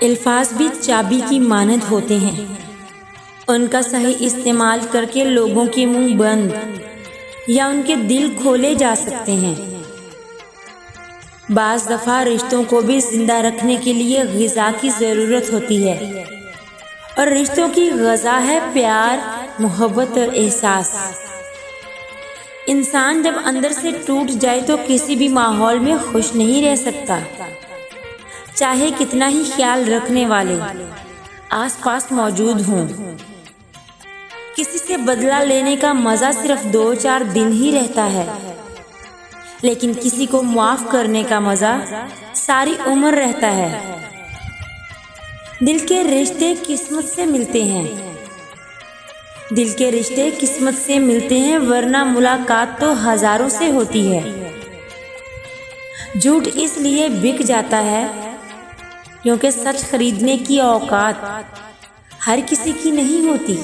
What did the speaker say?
अल्फाज भी चाबी की मानद होते हैं। उनका सही इस्तेमाल करके लोगों के मुंह बंद या उनके दिल खोले जा सकते हैं। बाज़ दफ़ा रिश्तों को भी जिंदा रखने के लिए ग़िज़ा की ज़रूरत होती है, और रिश्तों की ग़िज़ा है प्यार, मोहब्बत और एहसास। इंसान जब अंदर से टूट जाए तो किसी भी माहौल में खुश नहीं रह सकता, चाहे कितना ही ख्याल रखने वाले आसपास मौजूद हों। किसी से बदला लेने का मज़ा सिर्फ 2-4 दिन ही रहता है, लेकिन किसी को माफ़ करने का मज़ा सारी उम्र रहता है। दिल के रिश्ते किस्मत से मिलते हैं, दिल के रिश्ते किस्मत से मिलते हैं, वरना मुलाकात तो हज़ारों से होती है। झूठ इसलिए बिक जाता है क्योंकि सच खरीदने की औकात हर किसी की नहीं होती।